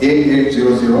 8800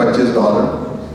$25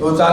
2-4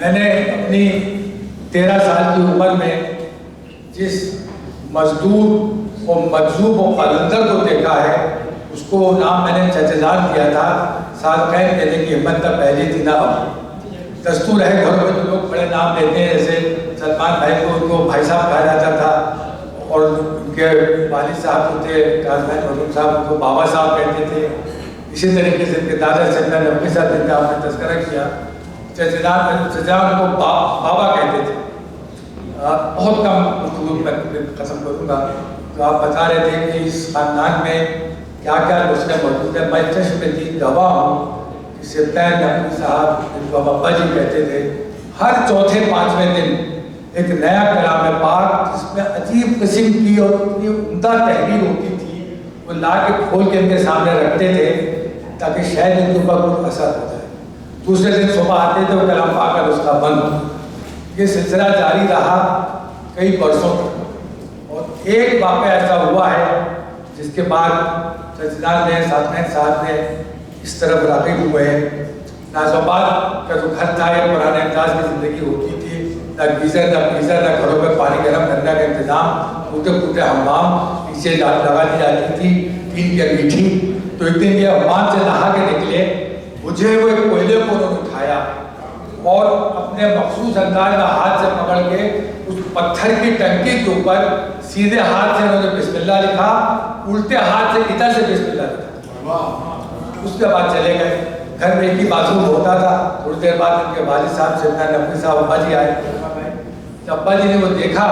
میں نے اپنی 13 سال کی عمر میں جس مزدور و مجذوب و قلندر کو دیکھا ہے اس کو نام میں نے چچا جان دیا تھا. صادقین کہنے کی ہمت تب پہلی تھی نہ اب. دستور ہے گھروں میں تو لوگ بڑے نام لیتے ہیں, جیسے سلمان بھائی کو ان کو بھائی صاحب کہا جاتا تھا, اور ان کے والد صاحب جو تھے راج بھائی محمود صاحب ان کو بابا صاحب کہتے تھے. اسی طریقے سے ان کے دادا چندہ نبی صاحب جن کا آپ نے تذکرہ کیا, چچا ان کو بابا کہتے تھے. بہت کم گفتگو میں ختم کروں گا. تو آپ بتا رہے تھے کہ اس خاندان میں کیا کیا نسخے موجود ہیں. میں چشم دید گواہ ہوں کہ سلطان نبی صاحب جن کو ابا جی کہتے تھے, ہر چوتھے پانچویں دن ایک نیا کلام پاک جس میں عجیب قسم کی اور اتنی عمدہ تحریر ہوتی تھی وہ لا کے کھول کے ان کے سامنے رکھتے تھے تاکہ شاید ان کے اوپر کوئی اثر ہو جائے. دوسرے دن صبح آتے تھے وہ کلام پاک کا نسخہ بند. یہ سلسلہ جاری رہا کئی برسوں تک, اور ایک واقعہ ایسا ہوا ہے جس کے بعد سجدان نے ساتھ ساتھ میں اس طرف راغب ہوئے ہیں. نازوآباد کا جو گھر تھا یہ پرانے انداز کی زندگی ہوتی تھی, نہ گیزر نہ گھروں میں پانی گرم کرنے کا انتظام, ٹوٹے حمام پیچھے لگا دی جاتی تھی ٹین کی انگیٹھی. تو ایک دن یہ حمام سے نہا کے نکلے, مجھے وہ ایک کوئلے کو انہوں نے اٹھایا اور اپنے مخصوص انداز میں ہاتھ سے پکڑ کے اس پتھر کی ٹنکی کے اوپر سیدھے ہاتھ سے انہوں نے بسم اللہ لکھا, الٹے ہاتھ سے ادھر سے بسم اللہ لکھا. اس کے بعد چلے گئے. گھر میں ایک ہی باتھ روم ہوتا تھا. تھوڑی دیر بعد ان کے والد صاحب سلطان نبوی صاحب ابا جی آئے. جب ابا جی نے وہ دیکھا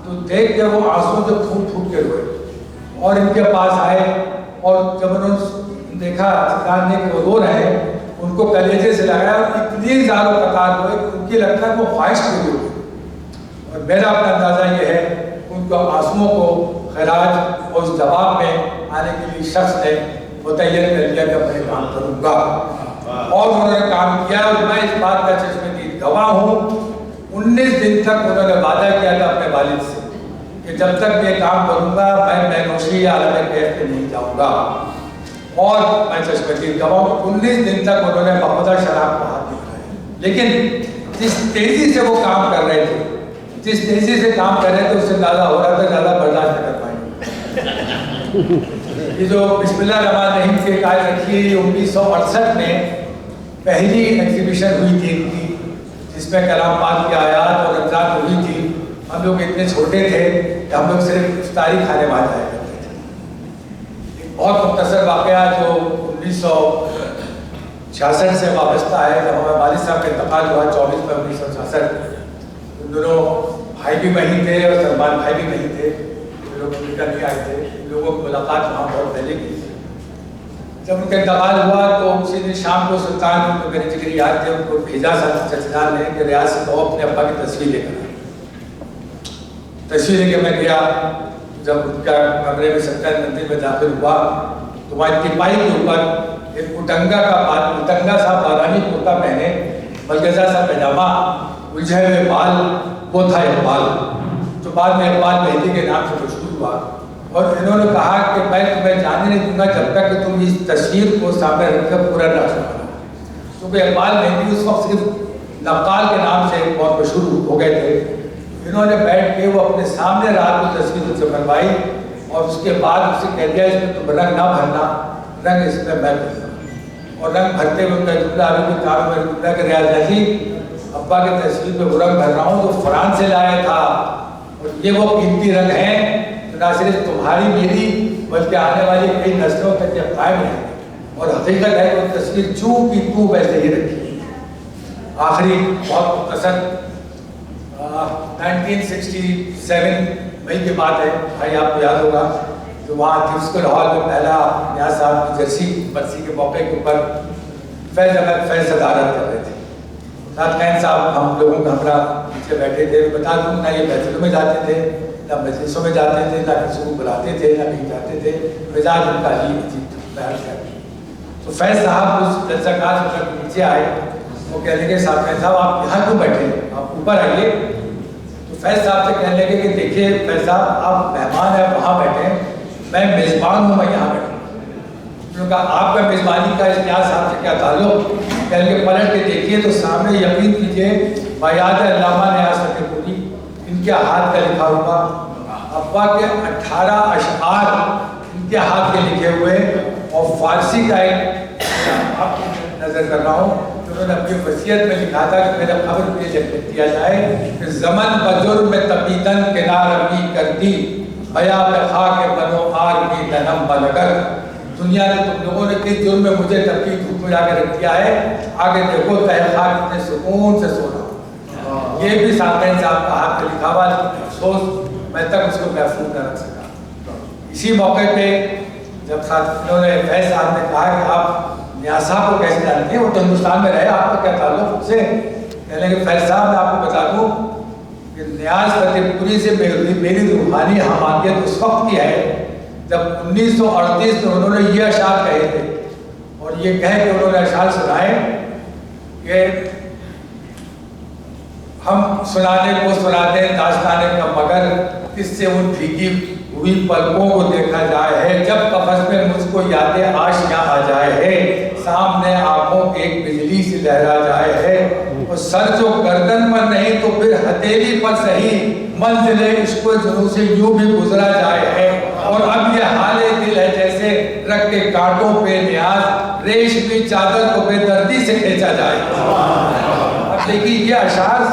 تو دیکھ کے وہ آنسو سے پھوٹ کے روئے اور ان کے پاس آئے, اور جب انہوں نے دیکھا سلطان نے کہ وہ رو رہے ہیں, ان کو کلیجے سے لگایا اور اتنی زیادہ قطار ہوئے کہ ان کی لگتا ہے وہ خواہش پوری ہوئی. اور میرا اپنا اندازہ یہ ہے ان کو آنسوؤں کو خراج اور اس جواب میں آنے کے لیے شخص نے متعین کر لیا کہ میں کام کروں گا, اور انہوں نے کام کیا. اور میں اس بات کا چشم دید گواہ ہوں. 19 دن تک انہوں نے وعدہ کیا تھا اپنے والد سے کہ جب تک میں کام کروں گا میں نوشی یا عالم کیف پہ نہیں جاؤں گا, اور میں چشم دید گواہ ہوں 19 دن تک انہوں نے محمدہ شراب کو ہاتھ نہیں اٹھایا. لیکن جس تیزی سے وہ کام کر رہے تھے, جس تیزی سے کام کر رہے تھے اس سے اندازہ ہو رہا تھا زیادہ برداشت نہ کر پائیں گے. یہ جو بسم اللہ الرحمن الرحیم کی قائد رکھی 1968 میں پہلی ایگزیبیشن ہوئی تھی ان کی, جس میں کلام پاک کی آیات اور رمضان ہوئی تھی. ہم لوگ اتنے چھوٹے تھے کہ ہم لوگ صرف افطاری کھانے وہاں جایا کرتے تھے. ایک بہت مختصر واقعہ جو 1966 سے وابستہ ہے, جب ہمارے والد صاحب کا انتقال ہوا 24 میں 1966. ان دونوں بھائی بھی وہیں تھے اور سلمان بھائی بھی وہیں تھے. لوگ امریکہ نہیں آئے تھے, لوگوں کی ملاقات وہاں بہت پہلے کی تھی. جب ان کا انتقال ہوا تو اسی دن شام کو سلطان کو میرے جگری یاد تھے, ان کو بھیجا چچا نے کہ ریاض سے تو اپنے ابا کی تصویر لے کر آئے. تصویر لے کے میں گیا. جب ان کا کمرے میں سرکار مندر میں داخل ہوا تو وہاں ٹپائی کے اوپر ایک اٹنگا سا بارانی کرتا پہنے, ملگزہ سا پیجامہ, الجھے ہوئے بال, وہ تھا اقبال, جو بعد میں اقبال مہدی کے نام سے مشہور ہوا. اور انہوں نے کہا کہ میں تمہیں جانے نہیں دوں گا جب تک کہ تم اس تصویر کو سامنے رکھ کر پورا نہ سنا. کیونکہ اقبال مہدی اس وقت صرف نقال کے نام سے بہت مشہور ہو گئے تھے. انہوں نے بیٹھ کے وہ اپنے سامنے رات کو تصویر ان سے بنوائی, اور اس کے بعد اس سے کہہ دیا اس میں تم رنگ نہ بھرنا, رنگ اس میں میں بھرنا. اور رنگ بھرتے ہوئے ان کا جملہ ابھی بھی کام میں جملہ کہ ریاض جی ابا کی تصویر پہ وہ رنگ بھر رہا ہوں جو فرانس سے لایا تھا, اور یہ وہ قیمتی رنگ ہیں نہ صرف تمہاری میری بلکہ آنے والی کئی نسلوں تک یہ قائم رہیں گے. اور حقیقت ہے کہ وہ تصویر چوں کی تو ویسے ہی رکھی. آخری بہت مختصر 1967 مئی کی بات ہے بھائی, آپ کو یاد ہوگا کہ وہاں تھیوسکل ہال میں پہلا نیاز صاحب کی جرسی برسی کے موقع کے اوپر فیض صدارت کر رہے تھے. صادقین صاحب ہم لوگوں کا ہمراہ پیچھے بیٹھے تھے. بتا دوں نہ یہ محفلوں میں جاتے تھے, نہ مجلسوں میں جاتے تھے, نہ کسی کو بلاتے تھے, نہ کہیں جاتے تھے. مزاج ان کا عجیب بیان کر. تو فیض صاحب اس جلسہ کاج میں نیچے آئے, وہ کہنے لگے صادقین صاحب آپ یہاں کیوں بیٹھے ہیں, آپ اوپر آئیے. تو فیض صاحب سے کہنے لگے کہ دیکھیے فیض صاحب آپ مہمان ہیں وہاں بیٹھے ہیں, میں میزبان ہوں, میں یہاں بیٹھا. نے کہا آپ کا میزبانی کا نیاز صاحب سے کیا تعلق؟ کہہ کے پلٹ کے دیکھیے تو سامنے یقین کیجیے بیاد علامہ نیاز پوری ان کے ہاتھ کا لکھا ہوا ابا کے 18 اشعار ان کے ہاتھ کے لکھے ہوئے اور فارسی کا ایک آپ کو نظر کر رہا ہوں کہ انہوں نے اپنی وصیت میں لکھا تھا کہ میرا خبر کے لیے لکھ دیا جائے کہ زمن بجرم تبیدن کنار امی کرتی بیا میں خاک بنو آر بھی دنم بلگر دنیا نے تم لوگوں نے کس جرم میں مجھے تبدیل دھوپ میں جا کے رکھ دیا ہے آگے دیکھو تہ خاک اتنے سکون سے سو رہا یہ بھی سامعین صاحب کا ہاتھ پہ لکھا ہوا افسوس میں تک اس کو محفوظ نہ رکھ سکا اسی موقع پہ جب انہوں نے فیض صاحب نے کہا کہ آپ نیاز صاحب کو کیسے جانتے ہیں وہ تو ہندوستان میں رہے آپ کا کیا تعلق ان سے کہنے کہ فیض صاحب میں آپ کو بتا دوں کہ نیاز فتح پوری سے میری روحانی حمایت اس وقت کی ہے جب 1938 میں انہوں نے یہ اشعار کہے تھے اور یہ کہہ کہ انہوں نے اشعار سنائے کہ ہم سنانے کو سناتے ہیں داستانے کا مگر کس سے ان بھیگی ہوئی پلکوں کو دیکھا جائے ہے جب قفس میں مجھ کو یادیں آشیاں آ جائے ہے سامنے آنکھوں ایک بجلی سے لہرا جائے ہے اور سر جو گردن پر نہیں تو پھر ہتھیلی پر صحیح منزل عشق و جنوں سے یوں بھی گزرا جائے ہے اور اب یہ حال دل ہے جیسے رکھ کے کانٹوں پہ نیاز ریشمی چادر کو بے دردی سے کھینچا جائے اب دیکھیے یہ اشعار